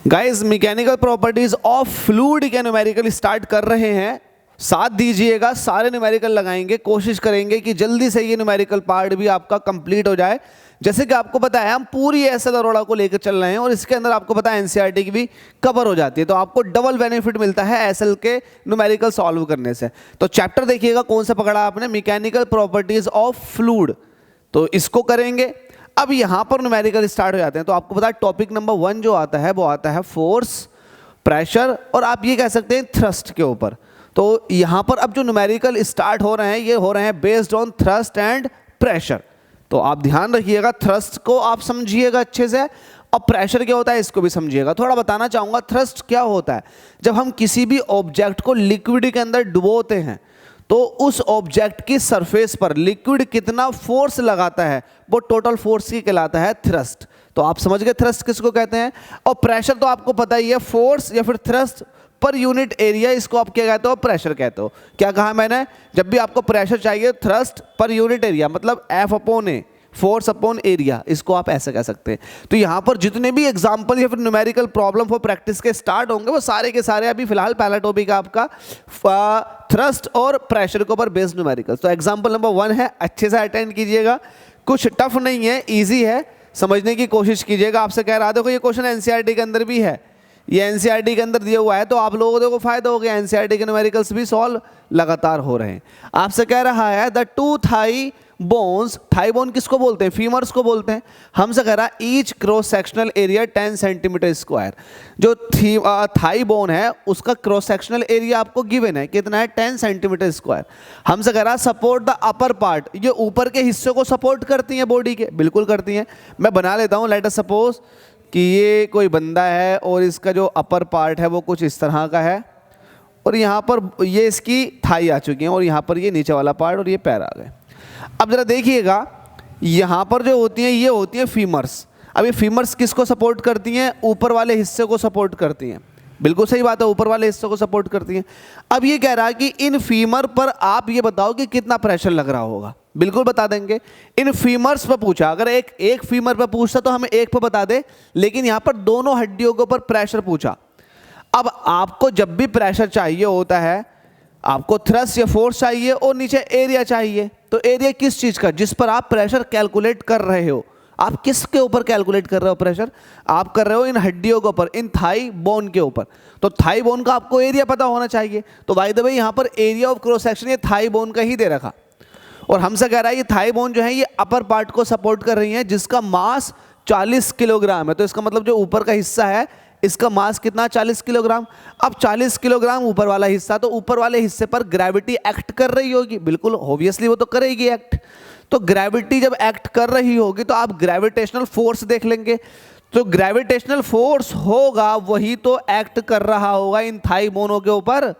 Guys mechanical properties of fluid के numerical start कर रहे हैं। साथ दीजिएगा, सारे न्यूमेरिकल लगाएंगे, कोशिश करेंगे कि जल्दी से ये न्यूमेरिकल पार्ट भी आपका कंप्लीट हो जाए। जैसे कि आपको पता है हम पूरी एसएल अरोड़ा को लेकर चल रहे हैं और इसके अंदर आपको पता है एनसीईआरटी की भी कवर हो जाती है, तो आपको डबल बेनिफिट मिलता है एसएल के न्यूमेरिकल सॉल्व करने से। तो चैप्टर देखिएगा कौन सा पकड़ा आपने, मैकेनिकल प्रॉपर्टीज ऑफ फ्लूइड, तो इसको करेंगे। अब यहां पर न्यूमेरिकल स्टार्ट हो जाते हैं, तो आपको पता है टॉपिक नंबर 1 जो आता है वो आता है फोर्स, प्रेशर और आप ये कह सकते हैं थ्रस्ट के ऊपर। तो यहां पर अब जो न्यूमेरिकल स्टार्ट हो रहे हैं ये हो रहे हैं based on thrust and pressure. तो आप ध्यान रखिएगा, थ्रस्ट को आप समझिएगा अच्छे से और प्रेशर क्या होता है इसको भी समझिएगा। थोड़ा बताना चाहूंगा थ्रस्ट क्या होता है। जब हम किसी भी ऑब्जेक्ट को लिक्विड के अंदर डुबोते हैं तो उस ऑब्जेक्ट की सरफेस पर लिक्विड कितना फोर्स लगाता है वो टोटल फोर्स ही कहलाता है थ्रस्ट। तो आप समझ गए थ्रस्ट किसको कहते हैं। और प्रेशर तो आपको पता ही है, फोर्स या फिर थ्रस्ट पर यूनिट एरिया, इसको आप क्या कहते हो, प्रेशर कहते हो। क्या कहा मैंने, जब भी आपको प्रेशर चाहिए थ्रस्ट पर यूनिट एरिया मतलब F अपॉन ए, फोर्स अपॉन एरिया, इसको आप ऐसे कह सकते हैं। तो यहाँ पर जितने भी एग्जाम्पल या फिर न्यूमेरिकल प्रॉब्लम फॉर प्रैक्टिस के स्टार्ट होंगे वो सारे के सारे अभी फिलहाल पहला टॉपिक आपका थ्रस्ट और प्रेशर के ऊपर बेस्ड न्यूमेरिकल। तो एग्जाम्पल नंबर 1 है, अच्छे से अटेंड कीजिएगा, कुछ टफ नहीं है, ईजी है, समझने की कोशिश कीजिएगा। आपसे कह रहा देखो ये क्वेश्चन एनसीईआरटी के अंदर भी है, ये एनसीईआरटी के अंदर दिया हुआ है, तो आप लोगों को फायदा हो गया, एनसीईआरटी के न्यूमेरिकल्स भी सॉल्व लगातार हो रहे हैं। आपसे कह रहा है the two thigh bones, thigh bone किसको बोलते हैं, फीमर्स को बोलते हैं। हमसे कह रहा है each cross sectional area 10 centimetre square. जो थाई बोन है उसका क्रॉस सेक्शनल एरिया आपको गिवन है, कितना है, 10 सेंटीमीटर स्क्वायर। हमसे कह रहा है सपोर्ट द अपर पार्ट, ये ऊपर के हिस्से को सपोर्ट करती हैं बॉडी के, बिल्कुल करती हैं। मैं बना लेता हूँ, लेट अस सपोज कि ये कोई बंदा है और इसका जो अपर पार्ट है वो कुछ इस तरह का है और यहाँ पर ये इसकी थाई आ चुकी है और यहाँ पर ये नीचे वाला पार्ट और ये पैर आ गए। अब जरा देखिएगा यहाँ पर जो होती हैं ये होती हैं फीमर्स। अब ये फीमर्स किसको सपोर्ट करती हैं, ऊपर वाले हिस्से को सपोर्ट करती हैं, बिल्कुल सही बात है, ऊपर वाले हिस्से को सपोर्ट करती हैं। अब ये कह रहा है कि इन फीमर पर आप ये बताओ कि कितना प्रेशर लग रहा होगा, बिल्कुल बता देंगे। इन फीमर्स पर पूछा, अगर एक फीमर पर पूछता तो हमें एक पर बता दे, लेकिन यहाँ पर दोनों हड्डियों के ऊपर प्रेशर पूछा। अब आपको जब भी प्रेशर चाहिए होता है आपको थ्रस्ट या फोर्स चाहिए और नीचे एरिया चाहिए। तो एरिया किस चीज़ का, जिस पर आप प्रेशर कैलकुलेट कर रहे हो। आप किसके ऊपर कैलकुलेट कर रहे हो प्रेशर, आप कर रहे हो इन हड्डियों के ऊपर, इन थाई बोन के ऊपर। तो थाई बोन का आपको एरिया पता होना चाहिए। तो बाय द वे यहाँ पर एरिया ऑफ क्रॉस सेक्शन ये थाई बोन का ही दे रखा और हमसे कह रहा है ये थाई बोन जो है ये अपर पार्ट को सपोर्ट कर रही है जिसका मास 40 किलोग्राम है। तो इसका मतलब जो ऊपर का हिस्सा है इसका मास कितना, 40 किलोग्राम। अब 40 किलोग्राम ऊपर वाला हिस्सा, तो ऊपर वाले हिस्से पर ग्रेविटी एक्ट कर रही होगी, बिल्कुल ऑब्वियसली वो तो करेगी एक्ट। तो ग्रेविटी जब एक्ट कर रही होगी तो आप ग्रेविटेशनल फोर्स देख लेंगे। तो ग्रेविटेशनल फोर्स होगा वही तो एक्ट कर रहा होगा इन थाई बोनों के ऊपर।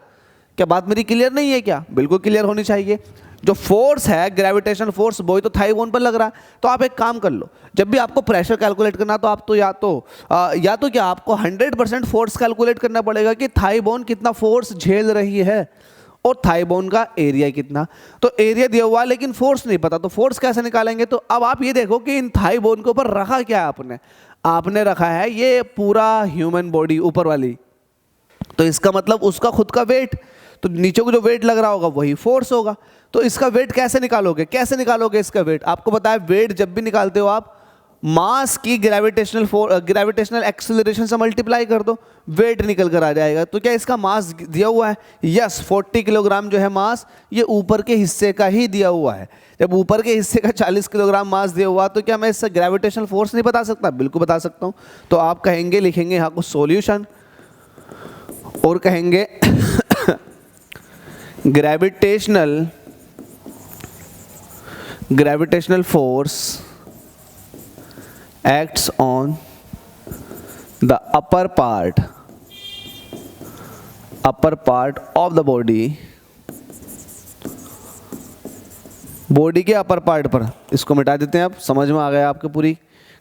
क्या बात मेरी क्लियर नहीं है क्या, बिल्कुल क्लियर होनी चाहिए। जो फोर्स है ग्रेविटेशनल फोर्स वही तो थाई बोन पर लग रहा है। तो आप एक काम कर लो, जब भी आपको प्रेशर कैलकुलेट करना तो आप तो या तो क्या आपको 100% फोर्स कैलकुलेट करना पड़ेगा कि थाई बोन कितना फोर्स झेल रही है और थाई बोन का एरिया कितना। तो एरिया दिया हुआ है लेकिन फोर्स नहीं पता, तो फोर्स कैसे निकालेंगे। तो अब आप ये देखो कि इन थाई बोन के ऊपर रखा क्या है आपने रखा है ये पूरा ह्यूमन बॉडी ऊपर वाली। तो इसका मतलब उसका खुद का वेट, तो नीचे को जो वेट लग रहा होगा वही फोर्स होगा। तो इसका वेट कैसे निकालोगे इसका वेट। आपको पता है वेट जब भी निकालते हो आप मास की ग्रेविटेशनल एक्सीलरेशन से मल्टीप्लाई कर दो, वेट निकल कर आ जाएगा। तो क्या इसका मास दिया हुआ है, यस 40 किलोग्राम जो है मास ये ऊपर के हिस्से का ही दिया हुआ है। जब ऊपर के हिस्से का 40 किलोग्राम मास दिया हुआ तो क्या मैं इससे ग्रेविटेशनल फोर्स नहीं बता सकता, बिल्कुल बता सकता हूँ। तो आप कहेंगे, लिखेंगे यहाँ को सोल्यूशन और कहेंगे gravitational force acts on the upper part of the body के अपर पार्ट पर। इसको मिटा देते हैं। अब समझ में आ गया, आपकी पूरी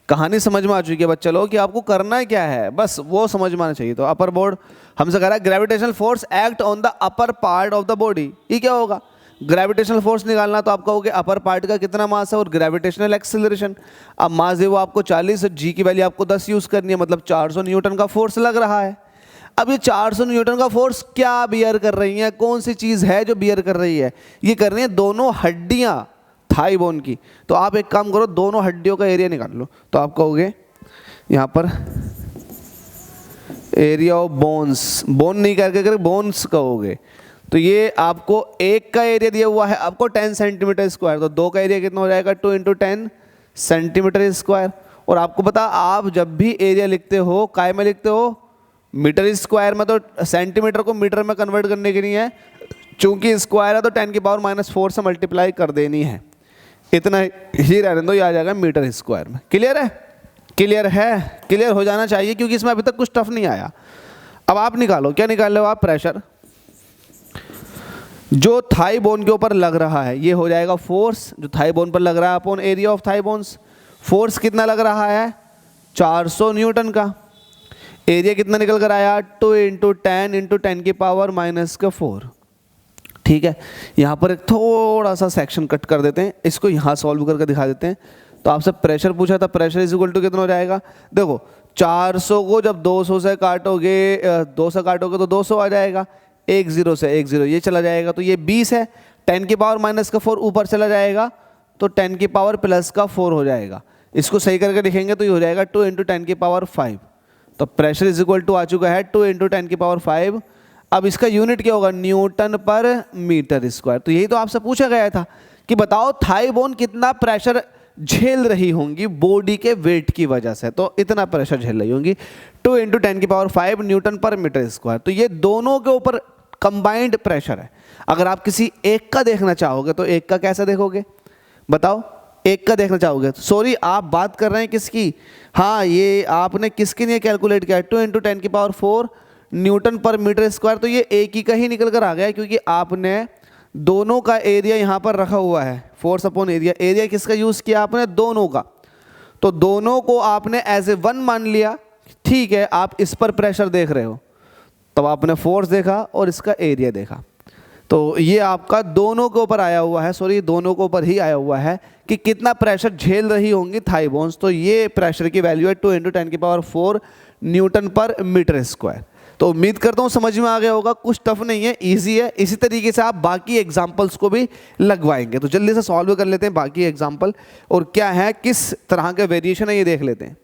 कहानी समझ में आ चुकी है बच्चा लोग कि आपको करना क्या है, बस वो समझ में आना चाहिए। तो अपर बोर्ड हमसे कह रहा है gravitational force act on the upper part of the body, ये क्या होगा, ग्रेविटेशनल फोर्स निकालना तो आप कहोगे अपर पार्ट का कितना मास है और ग्रेविटेशनल एक्सेलरेशन। अब मास है वो आपको 40 और जी की वैल्यू आपको 10 यूज करनी है, मतलब 400 न्यूटन का फोर्स लग रहा है। अब ये 400 न्यूटन का फोर्स क्या बियर कर रही है, कौन सी चीज है जो बियर कर रही है? ये कर रही है दोनों हड्डियां थाई बोन की। तो आप एक काम करो, दोनों हड्डियों का एरिया निकाल लो। तो आप कहोगे यहां पर एरिया ऑफ बोन्स, बोन नहीं करके बोन्स कहोगे, तो ये आपको एक का एरिया दिया हुआ है आपको 10 सेंटीमीटर स्क्वायर, तो दो का एरिया कितना हो जाएगा 2 × 10 सेंटीमीटर स्क्वायर। और आपको पता आप जब भी एरिया लिखते हो काय में लिखते हो, मीटर स्क्वायर में, तो सेंटीमीटर को मीटर में कन्वर्ट करने के लिए है, चूंकि स्क्वायर है तो 10⁻⁴ से मल्टीप्लाई कर देनी है, इतना ही रहने दो, ये आ जाएगा मीटर स्क्वायर में। क्लियर है? क्लियर है? क्लियर हो जाना चाहिए क्योंकि इसमें अभी तक कुछ टफ नहीं आया। अब आप निकालो, क्या निकाल रहे हो आप? प्रेशर जो थाई बोन के ऊपर लग रहा है, ये हो जाएगा फोर्स जो थाई बोन पर लग रहा है upon area of thigh bones. Force कितना लग रहा है? 400 न्यूटन का। एरिया कितना निकल कर आया? 2 × 10 × 10⁻⁴। ठीक है, यहाँ पर एक थोड़ा सा सेक्शन कट कर देते हैं, इसको यहाँ सॉल्व करके दिखा देते हैं। तो आपसे प्रेशर पूछा था, प्रेशर इज इक्वल टू कितना हो जाएगा? देखो 400 को जब 200 से काटोगे, 2 से काटोगे तो 200 आ जाएगा, 1 0 से 1 0 ये चला जाएगा, तो ये 20 है, 10⁻⁻⁴ ऊपर चला जाएगा तो 10⁻+4 हो जाएगा। इसको सही करके लिखेंगे तो ये हो जाएगा 2 × 10⁵। तो प्रेशर इज इक्वल टू आ चुका है 2 × 10⁵। अब इसका यूनिट क्या होगा? न्यूटन पर मीटर स्क्वायर। तो यही तो आपसे पूछा गया था कि बताओ थाई बोन कितना प्रेशर झेल रही होंगी बॉडी के वेट की वजह से, तो इतना प्रेशर झेल रही होंगी 2 × 10⁵ न्यूटन पर मीटर स्क्वायर। तो ये दोनों के ऊपर कंबाइंड प्रेशर है। अगर आप किसी एक का देखना चाहोगे तो एक का कैसे देखोगे बताओ? एक का देखना चाहोगे, सॉरी आप बात कर रहे हैं किसकी? हाँ, ये आपने किसके लिए कैलकुलेट किया? 2 × 10⁴ न्यूटन पर मीटर स्क्वायर। तो ये एक ही का ही निकल कर आ गया क्योंकि आपने दोनों का एरिया यहाँ पर रखा हुआ है, फोर्स अपॉन एरिया। एरिया किसका यूज किया आपने? दोनों का। तो दोनों को आपने एज ए वन मान लिया, ठीक है। आप इस पर प्रेशर देख रहे हो, तब आपने फोर्स देखा और इसका एरिया देखा, तो ये आपका दोनों के ऊपर आया हुआ है, सॉरी दोनों के ऊपर ही आया हुआ है कि कितना प्रेशर झेल रही होंगी थाई बोन्स। तो ये प्रेशर की वैल्यू है 2 × 10⁴ न्यूटन पर मीटर स्क्वायर। तो उम्मीद करता हूँ समझ में आ गया होगा, कुछ टफ नहीं है, इजी है। इसी तरीके से आप बाकी एग्जाम्पल्स को भी लगवाएंगे। तो जल्दी से सॉल्व कर लेते हैं बाकी एग्जाम्पल, और क्या है, किस तरह के वेरिएशन है ये देख लेते हैं।